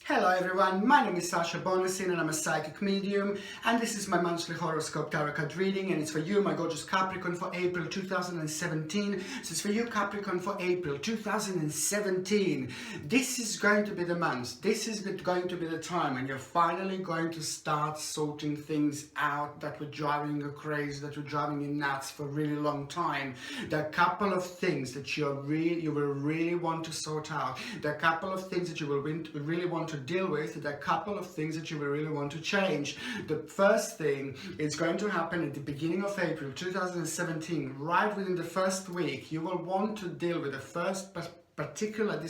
Hello everyone, my name is Sasha Bonasin and I'm a psychic medium, and this is my monthly horoscope tarot card reading, and it's for you, my gorgeous Capricorn, for April 2017. So it's for you, Capricorn, for April 2017. This is going to be the month, this is going to be the time when you're finally going to start sorting things out that were driving you crazy, that were driving you nuts for a really long time. There are a couple of things that you will really want to sort out. There are a couple of things that you will really want to deal with. There are a couple of things that you will really want to change. The first thing is going to happen at the beginning of April 2017, right within the first week. You will want to deal with this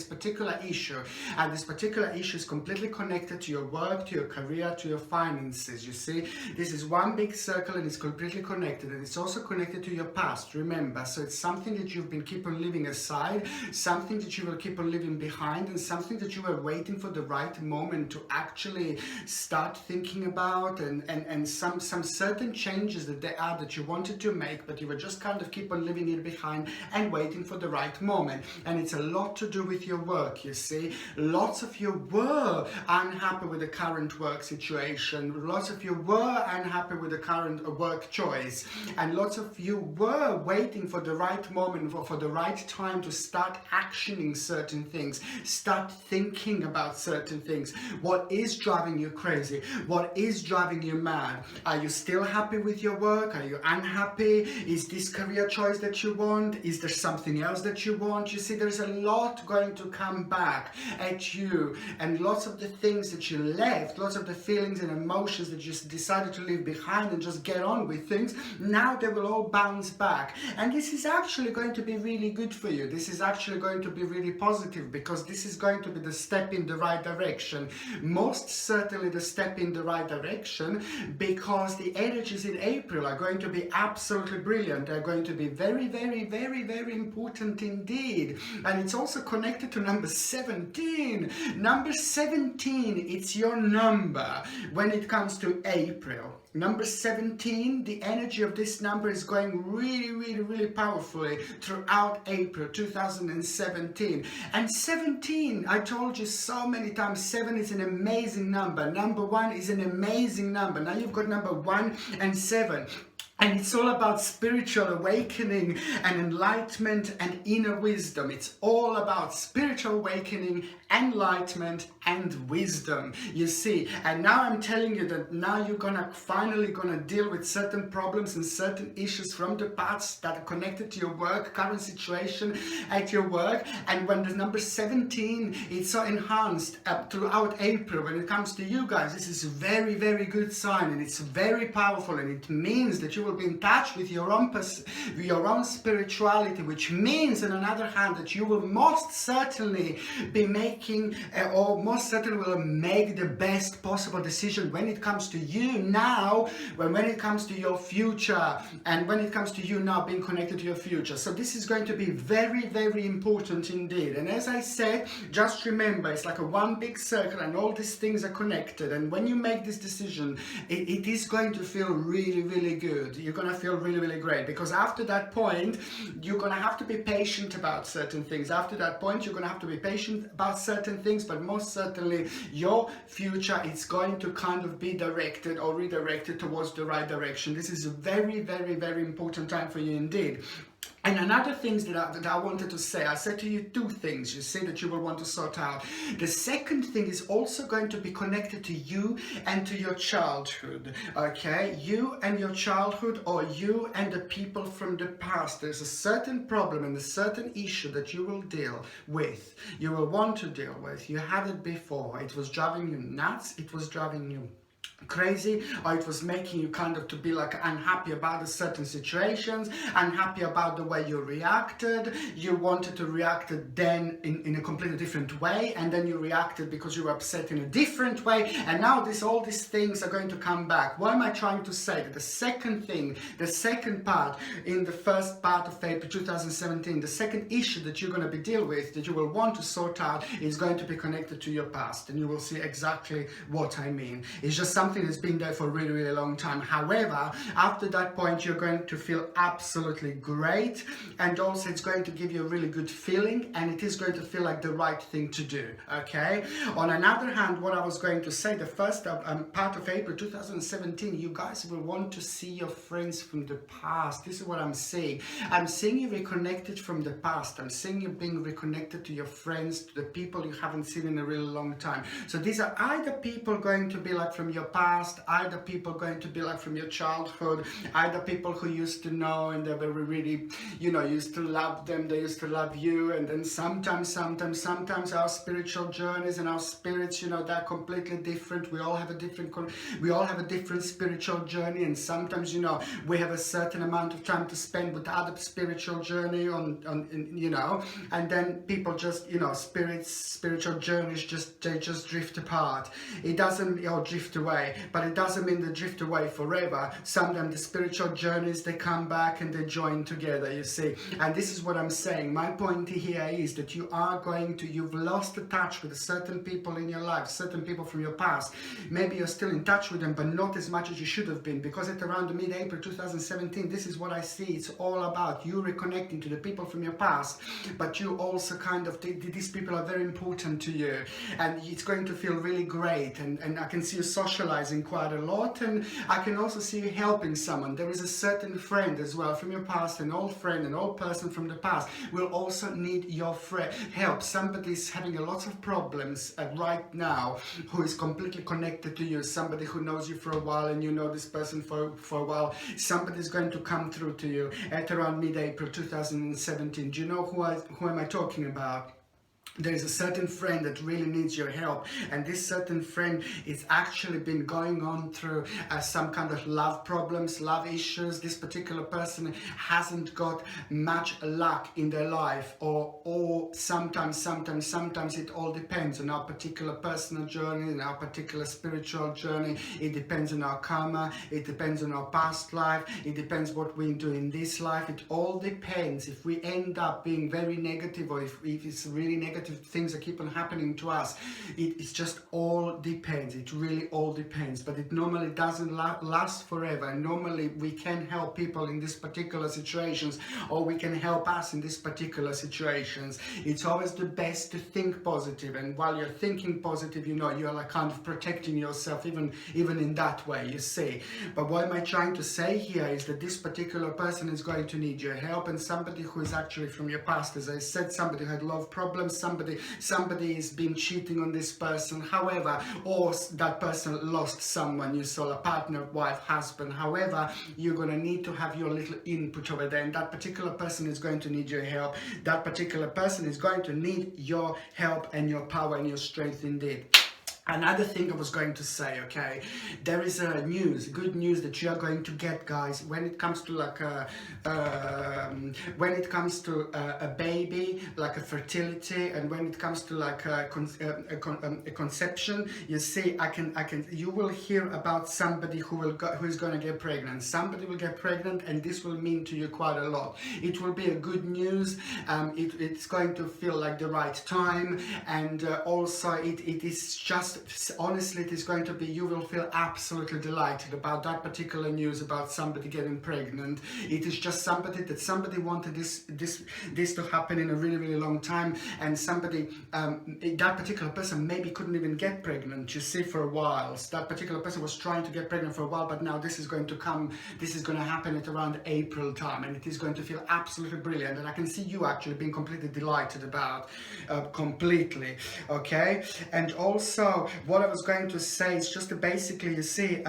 particular issue, and this particular issue is completely connected to your work, to your career, to your finances. You see, this is one big circle and it's completely connected, and it's also connected to your past, remember. So it's something that you've been keep on leaving aside, something that you will keep on leaving behind, and something that you were waiting for the right moment to actually start thinking about, and some certain changes that you wanted to make, but you were just kind of keep on leaving it behind and waiting for the right moment. And it's a lot to do with your work, you see. Lots of you were unhappy with the current work situation, lots of you were unhappy with the current work choice, and lots of you were waiting for the right moment, for the right time to start actioning certain things, start thinking about certain things. What is driving you crazy? What is driving you mad? Are you still happy with your work? Are you unhappy? Is this career choice that you want? Is there something else that you want? You see, there's a lot going to come back at you, and lots of the things that you left, lots of the feelings and emotions that you just decided to leave behind and just get on with things, now they will all bounce back. And this is actually going to be really good for you. This is actually going to be really positive, because this is going to be the step in the right direction. Most certainly the step in the right direction, because the energies in April are going to be absolutely brilliant. They're going to be very, very, very, very important indeed. And it's also connected to number 17. Number 17, it's your number when it comes to April. Number 17, the energy of this number is going really, really, really powerfully throughout April 2017. And 17, I told you so many times, 7 is an amazing number. Number 1 is an amazing number. Now you've got number 1 and 7. And it's all about spiritual awakening and enlightenment and inner wisdom. It's all about spiritual awakening, enlightenment and wisdom, you see. And now I'm telling you that now you're finally gonna deal with certain problems and certain issues from the past that are connected to your work, current situation at your work. And when the number 17 is so enhanced throughout April, when it comes to you guys, this is a very, very good sign, and it's very powerful, and it means that you will be in touch with your own spirituality, which means, on another hand, that you will most certainly be making, or most certainly will make the best possible decision when it comes to you now, when it comes to your future, and when it comes to you now being connected to your future. So this is going to be very, very important indeed. And as I said, just remember, it's like a one big circle, and all these things are connected. And when you make this decision, it is going to feel really, really good. You're going to feel really, really great, because after that point, you're going to have to be patient about certain things. After that point, you're going to have to be patient about certain things, but most certainly your future is going to kind of be directed or redirected towards the right direction. This is a very, very, very important time for you indeed. And another things that I wanted to say, I said to you two things, you see, that you will want to sort out. The second thing is also going to be connected to you and to your childhood, okay? You and your childhood, or you and the people from the past. There's a certain problem and a certain issue that you will deal with, you will want to deal with. You had it before, it was driving you nuts, it was driving you crazy, or it was making you kind of to be like unhappy about the certain situations, unhappy about the way you reacted. You wanted to react then in a completely different way, and then you reacted because you were upset in a different way, and now all these things are going to come back. What am I trying to say? That the second thing, the second part in the first part of April 2017, the second issue that you're going to be dealing with, that you will want to sort out, is going to be connected to your past, and you will see exactly what I mean. It's just something something has been there for a really, really long time. However, after that point, you're going to feel absolutely great, and also it's going to give you a really good feeling, and it is going to feel like the right thing to do, okay? On another hand, what I was going to say, the first part of April 2017, you guys will want to see your friends from the past. This is what I'm seeing. I'm seeing you reconnected from the past. I'm seeing you being reconnected to your friends, to the people you haven't seen in a really long time. So these are either people going to be like from your past, either people going to be like from your childhood, either people who used to know and they were really, you know, used to love them, they used to love you, and then sometimes our spiritual journeys and our spirits, you know, they're completely different. We all have a different spiritual journey, and sometimes, you know, we have a certain amount of time to spend with other spiritual journey you know, and then people just, you know, spiritual journeys just drift apart. It doesn't, or drift away, but it doesn't mean they drift away forever. Sometimes the spiritual journeys, they come back and they join together, you see. And this is what I'm saying. My point here is that you've lost the touch with certain people in your life, certain people from your past. Maybe you're still in touch with them, but not as much as you should have been, because at around mid-April 2017, this is what I see. It's all about you reconnecting to the people from your past, but you also kind of, these people are very important to you, and it's going to feel really great, and I can see you socializing quite a lot, and I can also see you helping someone. There is a certain friend as well from your past, an old friend, an old person from the past will also need your help. Somebody's having a lot of problems right now who is completely connected to you, somebody who knows you for a while and you know this person for a while. Somebody's going to come through to you at around mid-April 2017. Do you know who am I talking about? There is a certain friend that really needs your help, and this certain friend is actually been going on through some kind of love problems, love issues. This particular person hasn't got much luck in their life, or sometimes it all depends on our particular personal journey and our particular spiritual journey. It depends on our karma, it depends on our past life, it depends what we do in this life. It all depends. If we end up being very negative, or if it's really negative things that keep on happening to us, it's just all depends. It really all depends, but it normally doesn't last forever. And normally we can help people in these particular situations, or we can help us in these particular situations. It's always the best to think positive, and while you're thinking positive, you know, you're like kind of protecting yourself even in that way, you see. But what am I trying to say here is that this particular person is going to need your help, and somebody who is actually from your past, as I said, somebody who had love problems, somebody has been cheating on this person, however, or that person lost someone, you saw a partner, wife, husband, however, you're going to need to have your little input over there, and that particular person is going to need your help. That particular person is going to need your help and your power and your strength indeed. Another thing I was going to say, okay, there is a good news that you are going to get, guys, when it comes to like a baby, like a fertility, and when it comes to like a conception. You see, you will hear about somebody who is going to get pregnant. Somebody will get pregnant, and this will mean to you quite a lot. It will be a good news. It's going to feel like the right time, and also it is just, honestly, it is going to be, you will feel absolutely delighted about that particular news about somebody getting pregnant. It is just somebody wanted this to happen in a really, really long time, and somebody, that particular person maybe couldn't even get pregnant, you see, for a while. So that particular person was trying to get pregnant for a while, but now this is going to happen at around April time, and it is going to feel absolutely brilliant, and I can see you actually being completely delighted about, completely, okay? And also, what I was going to say is just basically, you see,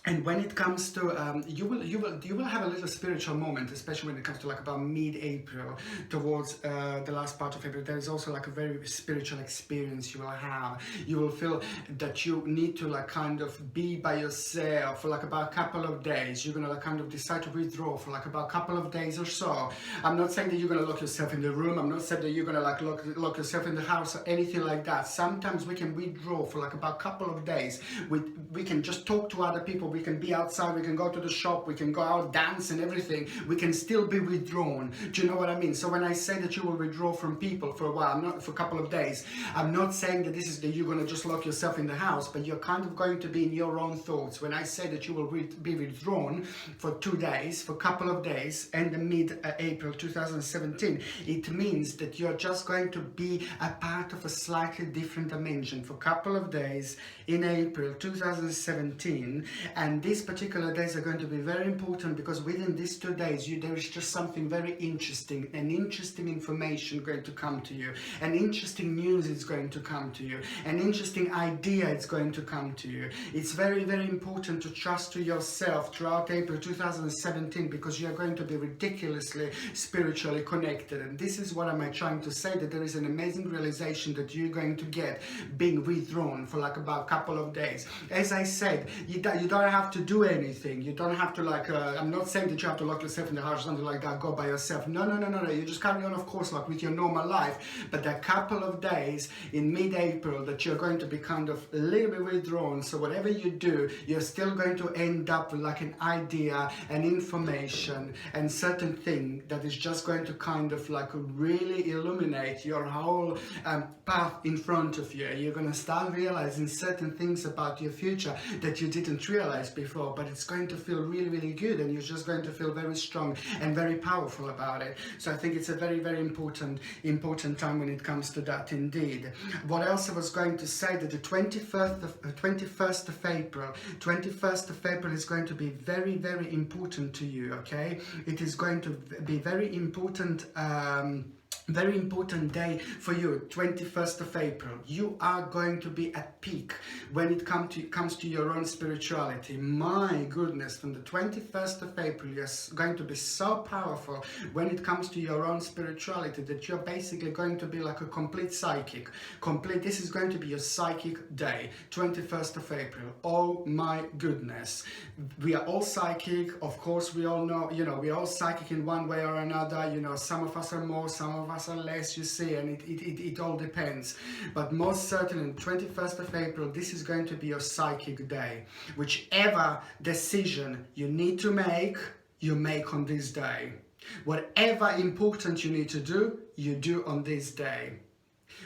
and when it comes to, you will have a little spiritual moment, especially when it comes to like about mid-April towards the last part of April. There is also like a very spiritual experience you will have. You will feel that you need to like kind of be by yourself for like about a couple of days. You're gonna like kind of decide to withdraw for like about a couple of days or so. I'm not saying that you're gonna lock yourself in the room. I'm not saying that you're gonna like lock yourself in the house or anything like that. Sometimes we can withdraw for like about a couple of days. We can just talk to other people. we can be outside, we can go to the shop, we can go out, dance and everything, we can still be withdrawn. Do you know what I mean? So when I say that you will withdraw from people for a while, not for a couple of days, I'm not saying that this is that you're going to just lock yourself in the house, but you're kind of going to be in your own thoughts. When I say that you will be withdrawn for 2 days, for a couple of days, and the mid-April 2017, it means that you're just going to be a part of a slightly different dimension for a couple of days in April 2017. And these particular days are going to be very important, because within these 2 days there is just something very interesting, an interesting information going to come to you, an interesting news is going to come to you, an interesting idea is going to come to you. It's very, very important to trust to yourself throughout April 2017, because you're going to be ridiculously spiritually connected. And this is what am I trying to say, that there is an amazing realization that you're going to get being withdrawn for like about a couple of days. As I said, you don't have to do anything. You don't have to like, I'm not saying that you have to lock yourself in the house or something like that, go by yourself. No. You just carry on, of course, like with your normal life. But there are a couple of days in mid-April that you're going to be kind of a little bit withdrawn. So whatever you do, you're still going to end up with like an idea, an information, and certain thing that is just going to kind of like really illuminate your whole path in front of you. You're going to start realizing certain things about your future that you didn't realize before, but it's going to feel really, really good, and you're just going to feel very strong and very powerful about it. So I think it's a very, very important time when it comes to that indeed. What else I was going to say, that the 21st of April is going to be very, very important to you, okay? It is going to be very important day for you. 21st of April, you are going to be at peak when it comes to your own spirituality. My goodness, from the 21st of April, you're going to be so powerful when it comes to your own spirituality that you're basically going to be like a complete psychic. This is going to be your psychic day, 21st of April. Oh my goodness. We are all psychic, of course. We all know, we're all psychic in one way or another. Some of us are more, some of us are less, you see, and it all depends. But most certainly, 21st of April, this is going to be your psychic day. Whichever decision you need to make, you make on this day. Whatever important you need to do, you do on this day.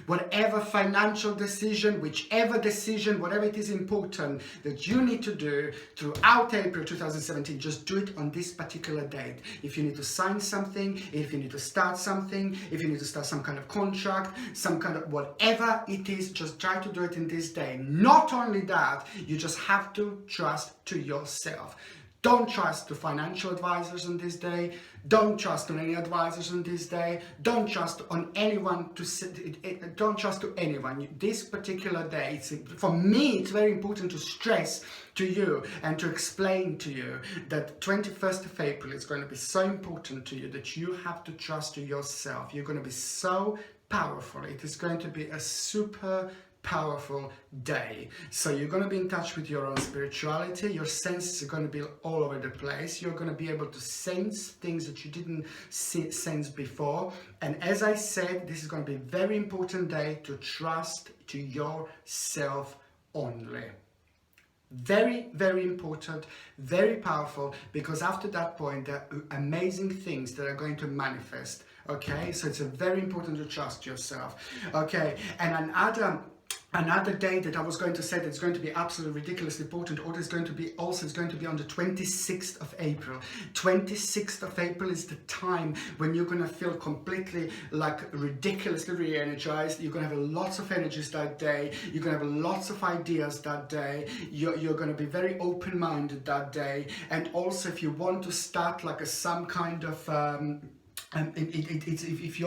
Whatever financial decision, whichever decision, whatever it is important that you need to do throughout April 2017, just do it on this particular date. If you need to sign something, if you need to start something, if you need to start some kind of contract, some kind of whatever it is, just try to do it in this day. Not only that, you just have to trust to yourself. Don't trust to financial advisors on this day. Don't trust on any advisors on this day. Don't trust on anyone don't trust to anyone. This particular day, for me, it's very important to stress to you and to explain to you that 21st of April is going to be so important to you that you have to trust to yourself. You're going to be so powerful. It is going to be a super powerful day. So you're going to be in touch with your own spirituality. Your senses are going to be all over the place. You're going to be able to sense things that you didn't sense before. And as I said, this is going to be a very important day to trust to yourself only. Very, very important, very powerful, because after that point, there are amazing things that are going to manifest. Okay, so it's very important to trust yourself. Okay, and another day that I was going to say that's going to be absolutely ridiculously important, it's going to be on the 26th of April. 26th of April is the time when you're going to feel completely like ridiculously re-energized. You're going to have lots of energies that day. You're going to have lots of ideas that day. You're going to be very open-minded that day. And also, if you want to start like some kind of if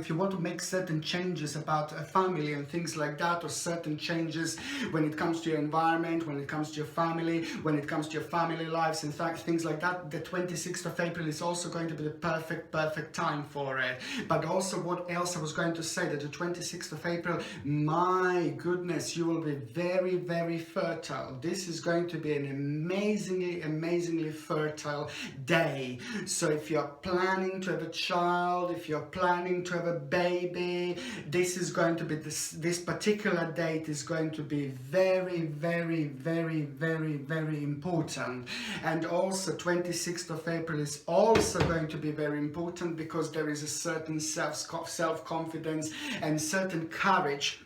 you want to make certain changes about a family and things like that, or certain changes when it comes to your environment, when it comes to your family, when it comes to your family lives, in fact, things like that, the 26th of April is also going to be the perfect time for it. But also, what else I was going to say, that the 26th of April, my goodness, you will be very, very fertile. This is going to be an amazingly fertile day. So if you're planning to have a child, if you're planning to have a baby, this is going to be, this particular date is going to be very, very, very, very, very important. And also 26th of April is also going to be very important, because there is a certain self-confidence and certain courage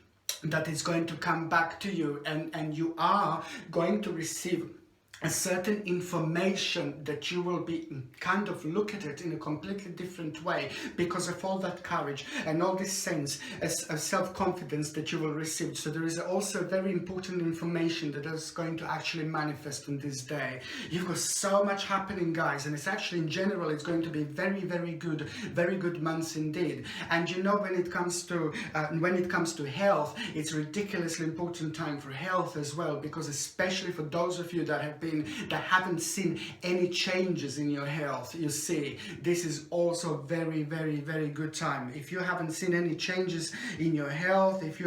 that is going to come back to you, and you are going to receive a certain information that you will be kind of look at it in a completely different way, because of all that courage and all this sense of self-confidence that you will receive. So there is also very important information that is going to actually manifest on this day. You've got so much happening, guys, and it's actually in general it's going to be very, very good months indeed. And you know, when it comes to health, it's a ridiculously important time for health as well, because especially for those of you that haven't seen any changes in your health, you see, this is also very, very, very good time. If you haven't seen any changes in your health, if you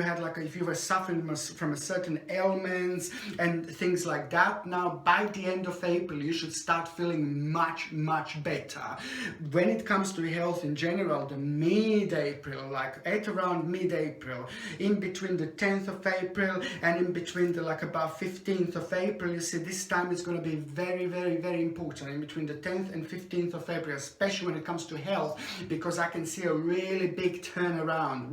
were suffering from a certain ailments and things like that, now by the end of April you should start feeling much, much better. When it comes to health in general, the mid-April, like at around mid-April, in between the 10th of April and in between the about 15th of April, you see, this time is going to be very, very, very important, in between the 10th and 15th of April, especially when it comes to health, because I can see a really big turnaround,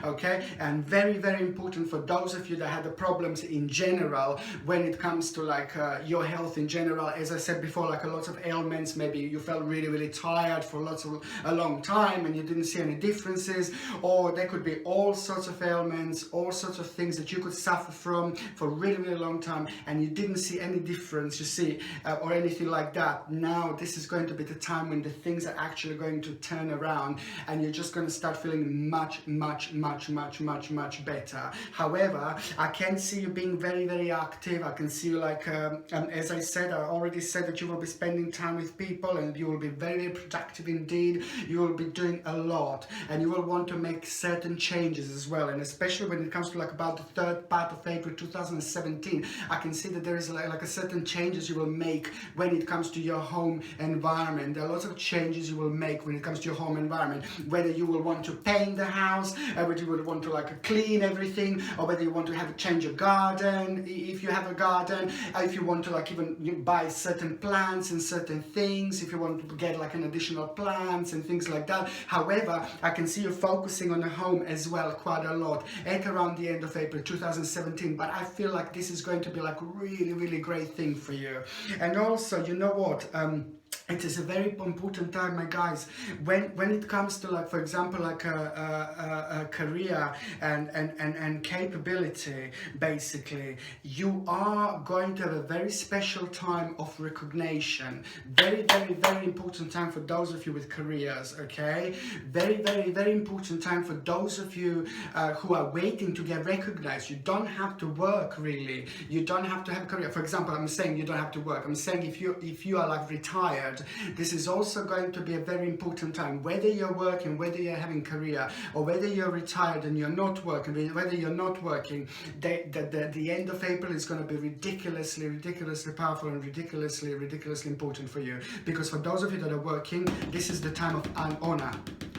okay? And very, very important for those of you that had the problems in general when it comes to your health in general. As I said before, a lot of ailments, maybe you felt really, really tired for a long time and you didn't see any differences, or there could be all sorts of ailments, all sorts of things that you could suffer from for a really, really long time, and you didn't see any difference, you see, or anything like that. Now this is going to be the time when the things are actually going to turn around, and you're just going to start feeling much, much, much, much, much, much better. However, I can see you being very, very active. I can see you as I said, I already said that you will be spending time with people, and you will be very, very productive indeed. You will be doing a lot, and you will want to make certain changes as well. And especially when it comes to about the third part of April 2017, I can see that there is a certain changes you will make when it comes to your home environment. There are lots of changes you will make when it comes to your home environment, whether you will want to paint the house, whether you would want to clean everything, or whether you want to change your garden, if you have a garden, if you want to even buy certain plants and certain things, if you want to get an additional plants and things like that. However, I can see you focusing on the home as well quite a lot at around the end of April 2017, but I feel like this is going to be really, really great thing for you. And also, you know what, it is a very important time, my guys, when it comes to for example, a career and capability. Basically, you are going to have a very special time of recognition. Very, very, very important time for those of you with careers, okay? Very, very, very important time for those of you who are waiting to get recognized. You don't have to work, really. You don't have to have a career. For example, I'm saying you don't have to work. I'm saying if you are retired, this is also going to be a very important time. Whether you're working, whether you're having career, or whether you're retired and you're not working, whether you're not working, the end of April is going to be ridiculously, ridiculously powerful and ridiculously, ridiculously important for you. Because for those of you that are working, this is the time of honor.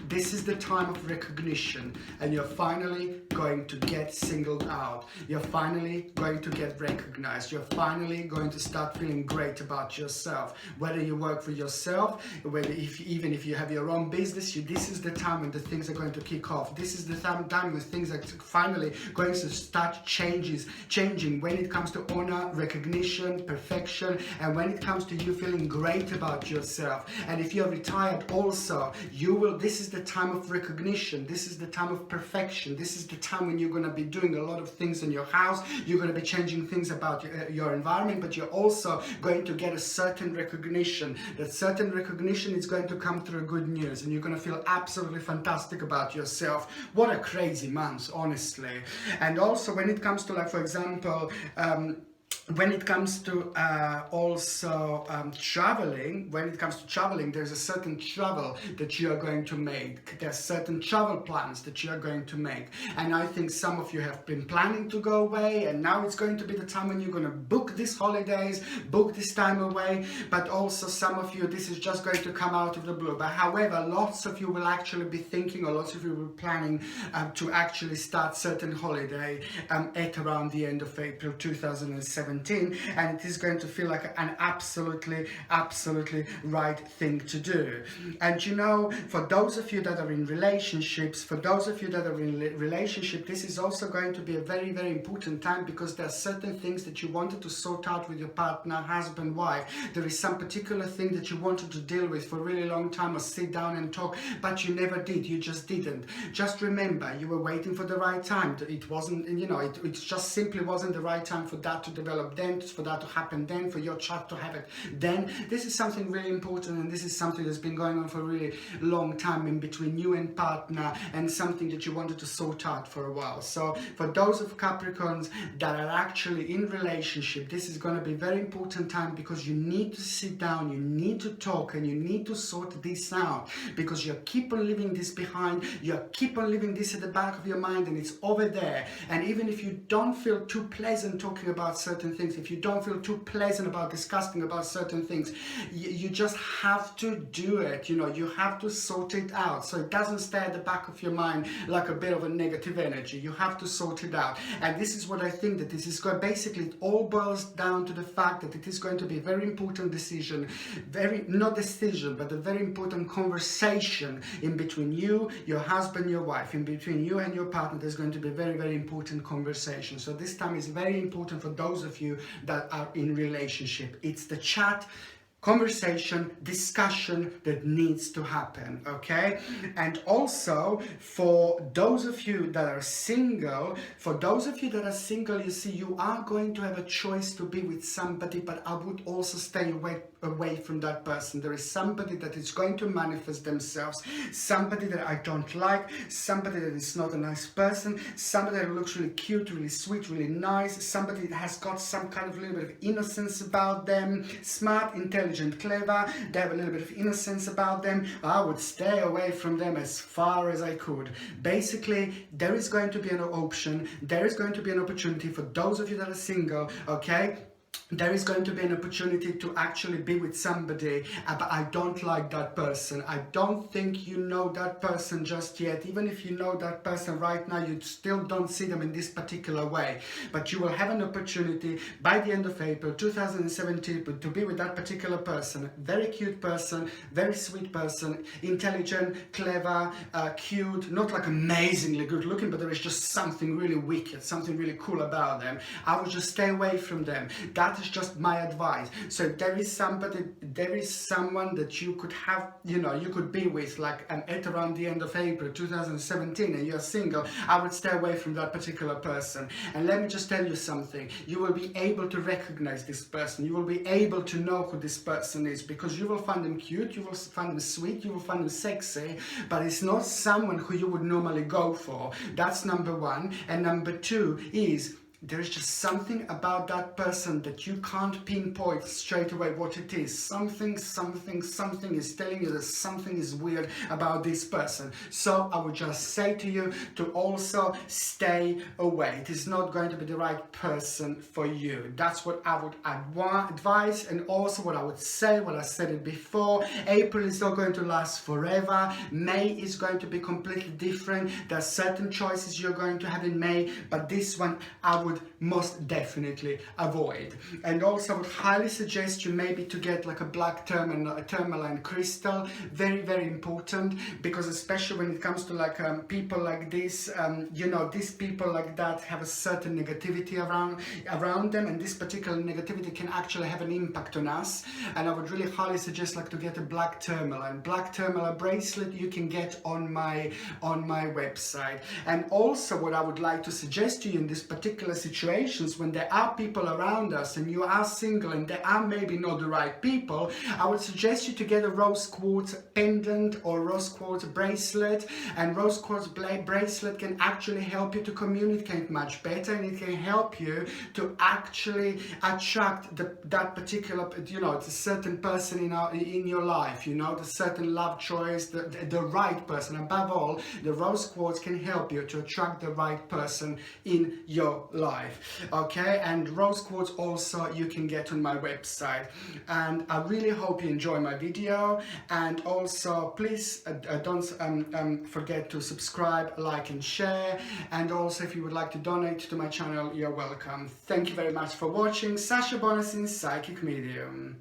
This is the time of recognition, and you're finally going to get singled out. You're finally going to get recognized. You're finally going to start feeling great about yourself. Whether you work for yourself, even if you have your own business, this is the time when the things are going to kick off. This is the time when things are finally going to start changing when it comes to honor, recognition, perfection, and when it comes to you feeling great about yourself. And if you're retired also, this is the time of recognition. This is the time of perfection. This is the time when you're going to be doing a lot of things in your house. You're going to be changing things about your environment, but you're also going to get a certain recognition. That certain recognition is going to come through good news, and you're going to feel absolutely fantastic about yourself. What a crazy month, honestly. And also when it comes to for example, when it comes to also traveling, there's a certain travel that you are going to make. There's certain travel plans that you are going to make. And I think some of you have been planning to go away, and now it's going to be the time when you're going to book these holidays, book this time away. But also some of you, this is just going to come out of the blue. But however, lots of you will actually be thinking, or lots of you will be planning to actually start certain holiday at around the end of April 2017. And it is going to feel like an absolutely right thing to do. And you know, for those of you that are in relationships, this is also going to be a very important time, because there are certain things that you wanted to sort out with your partner, husband, wife. There is some particular thing that you wanted to deal with for a really long time, or sit down and talk, but you never did. You just didn't. Just remember, you were waiting for the right time. It wasn't, you know, it just simply wasn't the right time for that to develop then, for that to happen then, for your child to have it then. This is something really important, and this is something that's been going on for a really long time in between you and partner, and something that you wanted to sort out for a while. So for those of Capricorns that are actually in relationship, this is going to be a very important time, because you need to sit down, you need to talk, and you need to sort this out, because you keep on leaving this behind, you keep on leaving this at the back of your mind, and it's over there. And even if you don't feel too pleasant talking about certain things, if you don't feel too pleasant about discussing about certain things, you just have to do it. You know, you have to sort it out, so it doesn't stay at the back of your mind like a bit of a negative energy. You have to sort it out. And this is what I think that this is going, basically it all boils down to the fact that it is going to be a very important decision, not decision, but a very important conversation in between you, your husband, your wife, in between you and your partner. There's going to be a very important conversation. So this time is very important for those of you that are in relationship. It's the chat, conversation, discussion that needs to happen, okay? And also for those of you that are single, you see, you are going to have a choice to be with somebody, but I would also stay away from that person. There is somebody that is going to manifest themselves, somebody that I don't like, somebody that is not a nice person, somebody that looks really cute, really sweet, really nice, somebody that has got some kind of little bit of innocence about them, smart, intelligent, clever, they have a little bit of innocence about them. I would stay away from them as far as I could. Basically, there is going to be an option, there is going to be an opportunity for those of you that are single, okay? There is going to be an opportunity to actually be with somebody, but I don't like that person. I don't think you know that person just yet. Even if you know that person right now, you still don't see them in this particular way. But you will have an opportunity by the end of April 2017 to be with that particular person. Very cute person, very sweet person, intelligent, clever, cute, not like amazingly good looking, but there is just something really wicked, something really cool about them. I would just stay away from them. That is just my advice. So there is someone that you could have, you know, you could be with like at around the end of April 2017, and you're single. I would stay away from that particular person. And let me just tell you something, you will be able to recognize this person, you will be able to know who this person is, because you will find them cute, you will find them sweet, you will find them sexy, but it's not someone who you would normally go for. That's number one. And number two is, there is just something about that person that you can't pinpoint straight away what it is. Something is telling you that something is weird about this person. So I would just say to you to also stay away. It is not going to be the right person for you. That's what I would advise, and also what I would say, what I said it before. April is not going to last forever. May is going to be completely different. There are certain choices you're going to have in May, but this one I would most definitely avoid. And also I would highly suggest you maybe to get like a black tourmaline crystal. Very important, because especially when it comes to like people like this, you know, these people like that have a certain negativity around them, and this particular negativity can actually have an impact on us. And I would really highly suggest like to get a black tourmaline bracelet you can get on my website. And also what I would like to suggest to you in this particular particular situations when there are people around us and you are single and they are maybe not the right people, I would suggest you to get a rose quartz pendant or rose quartz bracelet. And rose quartz bracelet can actually help you to communicate much better, and it can help you to actually attract that particular, you know, the certain person in your life, you know, the certain love choice, the right person. Above all, the rose quartz can help you to attract the right person in your life. Okay, and rose quartz also you can get on my website. And I really hope you enjoy my video, and also please don't forget to subscribe, like and share. And also if you would like to donate to my channel, you're welcome. Thank you very much for watching. Sasha Bonasin, Psychic Medium.